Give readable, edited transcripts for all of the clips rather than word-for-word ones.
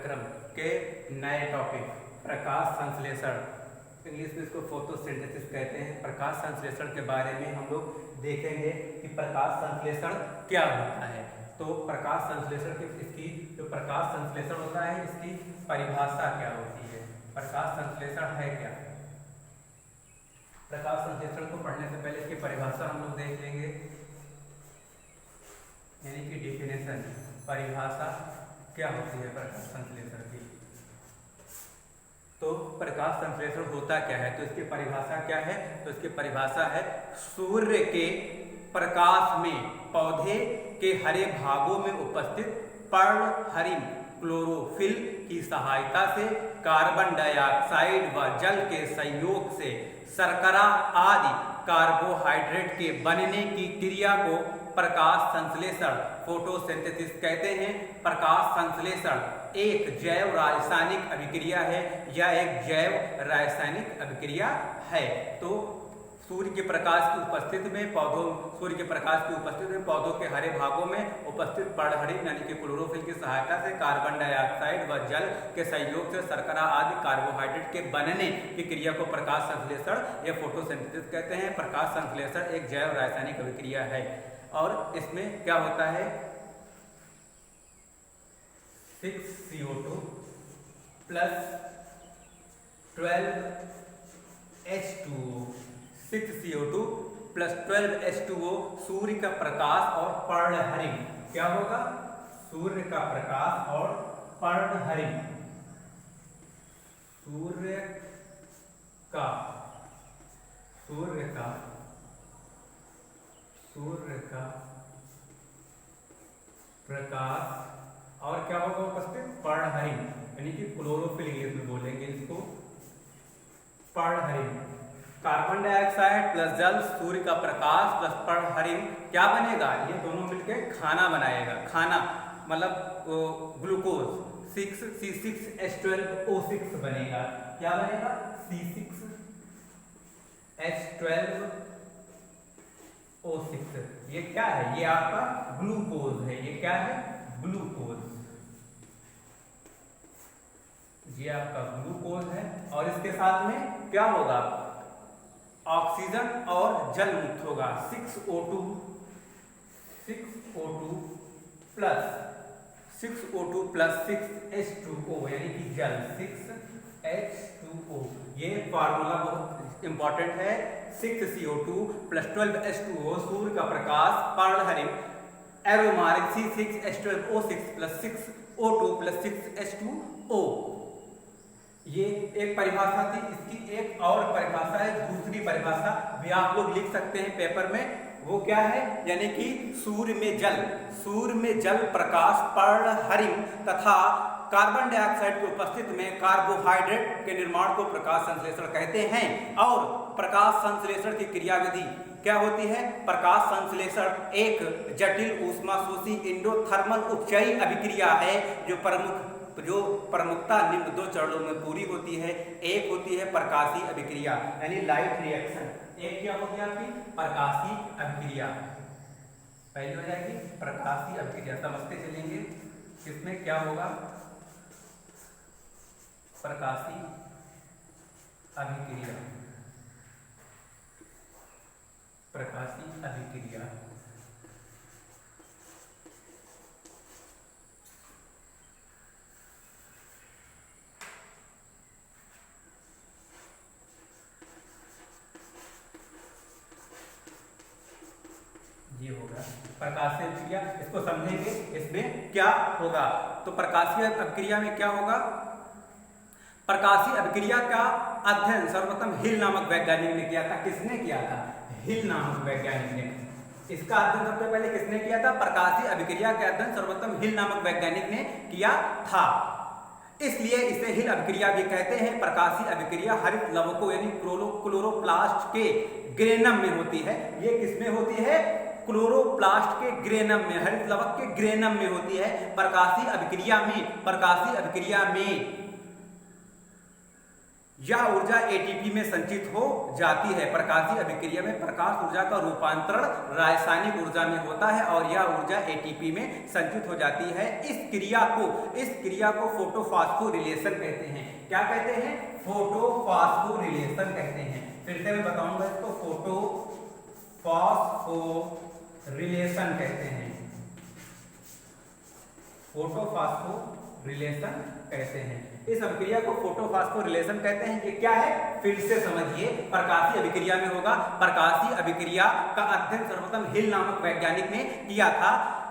पाठ्यक्रम के नए टॉपिक प्रकाश संश्लेषण, इंग्लिश में इसको फोटोसिंथेसिस कहते हैं। प्रकाश संश्लेषण के बारे में हम लोग देखेंगे कि प्रकाश संश्लेषण क्या होता है। तो प्रकाश संश्लेषण की इसकी जो प्रकाश संश्लेषण होता है इसकी परिभाषा क्या होती है, प्रकाश संश्लेषण है क्या। प्रकाश संश्लेषण को पढ़ने से पहले इसकी परिभाषा हम लोग देख लेंगे, यानी कि डेफिनेशन, परिभाषा क्या होती है प्रकाश संश्लेषण की। तो प्रकाश संश्लेषण होता क्या है, तो इसकी परिभाषा क्या है, तो इसकी परिभाषा है सूर्य के प्रकाश में पौधे के हरे भागों में उपस्थित पर्णहरित क्लोरोफिल की सहायता से कार्बन डाइऑक्साइड व जल के संयोग से शर्करा आदि कार्बोहाइड्रेट के बनने की क्रिया को प्रकाश संश्लेषण फोटोसिंथेसिस कहते हैं। प्रकाश संश्लेषण एक जैव रासायनिक अभिक्रिया है या एक जैव रासायनिक अभिक्रिया है। तो सूर्य के प्रकाश की उपस्थिति में पौधों के हरे भागों में उपस्थित पर्णहरित यानी कि क्लोरोफिल की सहायता से कार्बन डाइऑक्साइड व जल के सहयोग से शर्करा आदि कार्बोहाइड्रेट के बनने की क्रिया को प्रकाश संश्लेषण या फोटोसिंथेसिस कहते हैं। प्रकाश संश्लेषण एक जैव रासायनिक अभिक्रिया है और इसमें क्या होता है 6CO2 plus 12H2O, 6CO2 plus 12H2O सूर्य का प्रकाश और पर्णहरित क्या होगा, सूर्य का प्रकाश और पर्णहरित, सूर्य का प्रकाश और क्या होगा उपस्थित पर्णहरित यानी कि क्लोरोफिल इंग्लिश में बोलेंगे इसको, पर्णहरित। कार्बन डाइऑक्साइड प्लस जल, सूर्य का प्रकाश प्लस पर्णहरित क्या बनेगा, ये दोनों मिलकर खाना बनाएगा। खाना मतलब ग्लूकोज, 6C6H12O6 बनेगा। क्या बनेगा, C6H12O6। ये क्या है, ये आपका ग्लूकोज है। ये क्या है, ग्लूकोज, ये आपका ग्लूकोज है। और इसके साथ में क्या होगा, ऑक्सीजन और जल मुक्त होगा। 6O2 प्लस 6H2O यानी कि जल, 6H2O। ये फार्मूला बहुत इंपॉर्टेंट है। 6CO2 प्लस 12H2O सूर्य का प्रकाश, पर्णहरित, एरोमारिक C6H12O6 plus 6O2 plus 6H2O। ये एक परिभाषा थी। इसकी एक और परिभाषा है, दूसरी परिभाषा भी आप लोग लिख सकते हैं पेपर में। वो क्या है, यानी कि सूर्य में जल प्रकाश, पर्णहरित तथा कार्बन डाइऑक्साइड की उपस्थिति में कार्बोहाइड्रेट के निर्माण को प्रकाश संश्लेषण कहते हैं। और प्रकाश संश्लेषण की क्रियाविधि क्या होती है, प्रकाश संश्लेषण एक जटिल ऊष्माशोषी एंडोथर्मल उपचयी अभिक्रिया है जो प्रमुखता निम्न दो चरणों में पूरी होती है। एक होती है प्रकाशीय अभिक्रिया यानी लाइट रिएक्शन, एक क्या होगी आपकी प्रकाशीय अभिक्रिया। पहली हो जाएगी प्रकाशीय अभिक्रिया, समझते चलेंगे इसमें क्या होगा, प्रकाशीय अभिक्रिया, प्रकाशीय अभिक्रिया। ये होगा प्रकाशीय अभिक्रिया, इसको समझेंगे इसमें क्या होगा। तो प्रकाशीय अभिक्रिया में क्या होगा, प्रकाशीय अभिक्रिया का अध्ययन सर्वप्रथम हिल नामक वैज्ञानिक ने किया था। किसने किया था, हिल नामक वैज्ञानिक ने। इसका अध्ययन सबसे पहले किसने किया था, प्रकाशीय अभिक्रिया का अध्ययन सर्वप्रथम हिल नामक वैज्ञानिक ने किया था। इसलिए इसे हिल अभिक्रिया भी कहते हैं। प्रकाशीय अभिक्रिया हरित लवकों यानी क्लोरोप्लास्ट के ग्रेनम में होती है। ये किसमें होती है, क्लोरोप्लास्ट के ग्रेनम में, हरित लवक के ग्रेनम में होती है। प्रकाशीय अभिक्रिया में यह ऊर्जा एटीपी में संचित हो जाती है। प्रकाशीय अभिक्रिया में प्रकाश ऊर्जा का रूपांतरण रासायनिक ऊर्जा में होता है और यह ऊर्जा एटीपी में संचित हो जाती है। इस क्रिया को फोटोफॉस्फोरिलेशन कहते हैं। क्या कहते हैं? फोटोफॉस्फोरिलेशन कहते हैं। फिर से मैं बताऊंगा इसको, फोटोफॉस्फोरिलेशन कहते हैं। फोटोफॉस्फोरिलेशन कहते हैं। इस अभिक्रिया को फोटोफॉस्फोरिलेशन कहते हैं। ये क्या है? फिर से समझिए, प्रकाशीय अभिक्रिया में होगा। प्रकाशीय अभिक्रिया का अध्ययन सर्वप्रथम हिल नामक वैज्ञानिक ने किया था,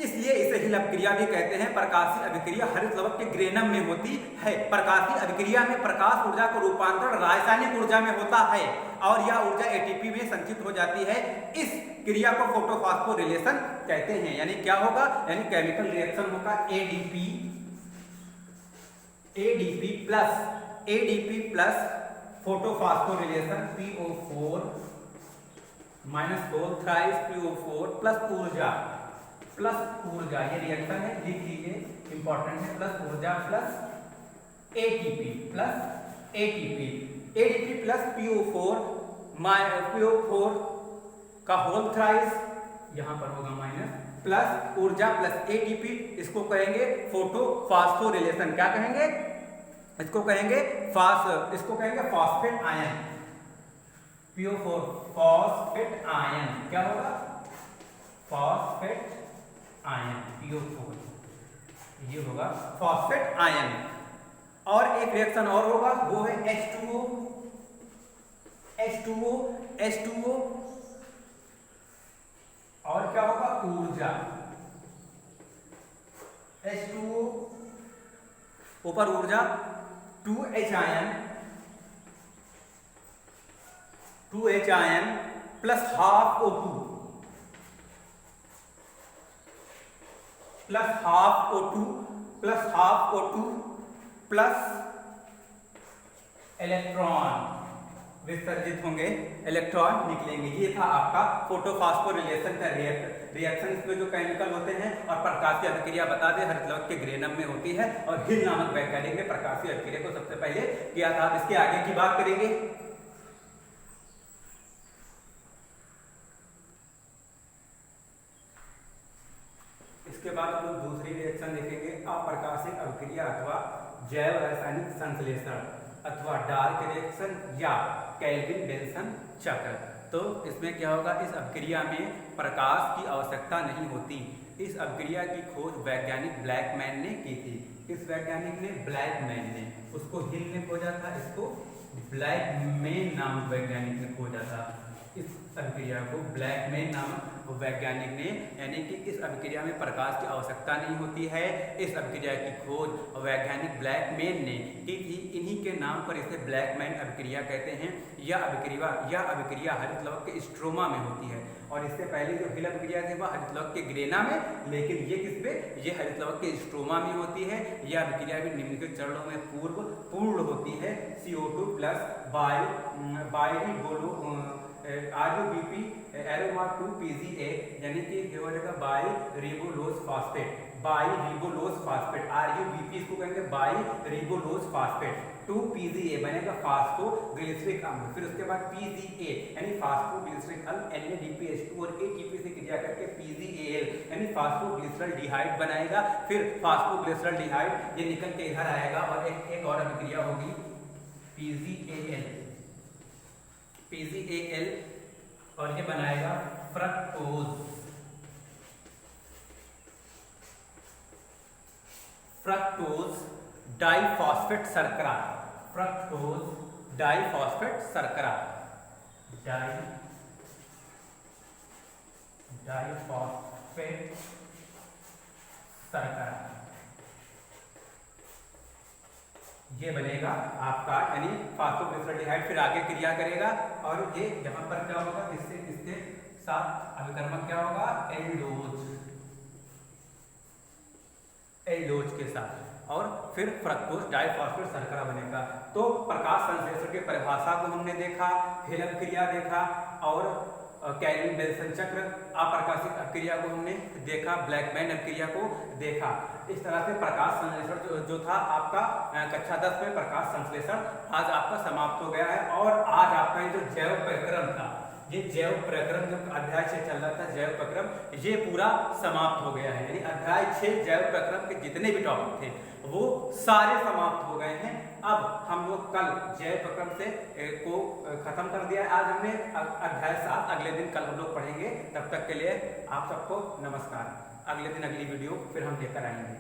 इसलिए इसे हिल अभिक्रिया भी कहते हैं। प्रकाशीय अभिक्रिया हरित लवक के ग्रेनम में होती है। प्रकाशीय अभिक्रिया में प्रकाश ऊर्जा का रूपांतरण रासायनिक ऊर्जा में होता है और यह ऊर्जा एटीपी में संचित हो जाती है। इस क्रिया को फोटोफॉस्फोरिलेशन कहते हैं। यानी क्या होगा? यानी केमिकल रिएक्शन होगा ADP plus photophosphorylation PO4 minus 4 thrice PO4 plus ऊर्जा ये रिएक्शन है, लिख लीजिए, इंपॉर्टेंट है। प्लस ऊर्जा प्लस एटीपी प्लस PO4 का होल थ्राइस, यहां पर होगा माइनस, प्लस ऊर्जा प्लस एटीपी। इसको कहेंगे फोटोफॉस्फोरिलेशन। क्या कहेंगे? इसको कहेंगे phosphate ion. PO4 phosphate ion. क्या होगा? फॉस्फेट आयन PO4, ये होगा फॉस्फेट आयन। और एक रिएक्शन और होगा, वो है H2O और क्या होगा? ऊर्जा। H2O ऊपर ऊर्जा 2H ion plus half O2 plus electron विसर्जित होंगे, इलेक्ट्रॉन निकलेंगे। ये था आपका फोटोफॉस्फोरिलेशन का रिएक्शन। इसमें जो केमिकल होते हैं और प्रकाशीय अभिक्रिया बता दें, हरित लवक के ग्रेनम में होती है और हिल नामक वैज्ञानिक ने प्रकाशीय अभिक्रिया को सबसे पहले किया था। इसके आगे की बात करेंगे। इसके बाद हम लोग दूसरी रिएक्शन देखेंगे, अप्रकाशिक अभिक्रिया अथवा जैव रासायनिक संश्लेषण अथवा डार्क रिएक्शन या केल्विन बेल्सन चक्र। तो इसमें क्या होगा? इस अभिक्रिया में प्रकाश की आवश्यकता नहीं होती। इस अभिक्रिया की खोज वैज्ञानिक ब्लैकमैन ने की थी। इस वैज्ञानिक ने ब्लैकमैन ने, उसको हिल ने खोजा था, इसको ब्लैकमैन नामक वैज्ञानिक ने खोजा था। इस अभिक्रिया को ब्लैकमैन नामक वैज्ञानिक ने, यानी कि इस अभिक्रिया में प्रकाश की आवश्यकता नहीं होती है, इस अभिक्रिया की खोज वैज्ञानिक ब्लैकमैन ने की थी। इन्हीं के नाम पर इसे ब्लैकमैन अभिक्रिया कहते हैं। यह अभिक्रिया हरित लवक के स्ट्रोमा में होती है और इससे पहले जो हिल अभिक्रिया थी वह हरित लवक के ग्रेना में, लेकिन ये किसपे? ये हरित लवक के स्ट्रोमा में होती है। यह अभिक्रिया भी निम्नलिखित चरणों में पूर्ण होती है। CO2 plus RUBP aroma 2PGA, यानी कि हो जाएगा बाईरिबोलोज फास्फेट। RUBP इसको कहेंगे बाईरिबोलोज फास्फेट। 2PGA बनेगा फास्फोग्लिसरिक अम्ल। फिर उसके बाद PGA यानी फास्फोग्लिसरिक अम्ल, NADPH2 और ATP से क्रिया करके PGAL यानी फास्फोग्लिसरल्डिहाइड बनाएगा। फिर फास्फोग्लिसरल्डिहाइड ये निकल के इधर आएगा और एक और अभिक्रिया होगी PGAL और ये बनाएगा फ्रक्टोज डाइफॉस्फेट शर्करा। ये बनेगा आपका, यानी फास्फोग्लिसरल्डिहाइड फिर आगे क्रिया करेगा और ये यहाँ पर क्या होगा? इसके साथ अभिकर्मक क्या होगा? एल्डोज के साथ, और फिर फ्रक्टोज डाइफॉस्फेट शर्करा बनेगा। तो प्रकाश संश्लेषण की परिभाषा को हमने देखा, हिल अभिक्रिया देखा और कैल्विन बेल्सन चक्र, अप्रकाशित अपक्रिया को हमने देखा, ब्लैक बैंड अपक्रिया को देखा। इस तरह से प्रकाश संश्लेषण जो था आपका कक्षा 10 में प्रकाश संश्लेषण आज आपका समाप्त हो गया है। और आज आपका ये जो जैव प्रक्रम था, ये जैव प्रक्रम जो अध्याय 6 चल रहा था, जैव प्रक्रम, ये पूरा समाप्त हो गया है। यानी अध्याय 6 जैव प्रक्रम के जितने भी टॉपिक थे वो सारे समाप्त हो गए हैं। अब हम लोग कल जैव प्रक्रम से को खत्म कर दिया है। आज हमने अध्याय 7 अगले दिन कल हम लोग पढ़ेंगे। तब तक के लिए आप सबको नमस्कार। अगले दिन अगली वीडियो फिर हम लेकर आएंगे।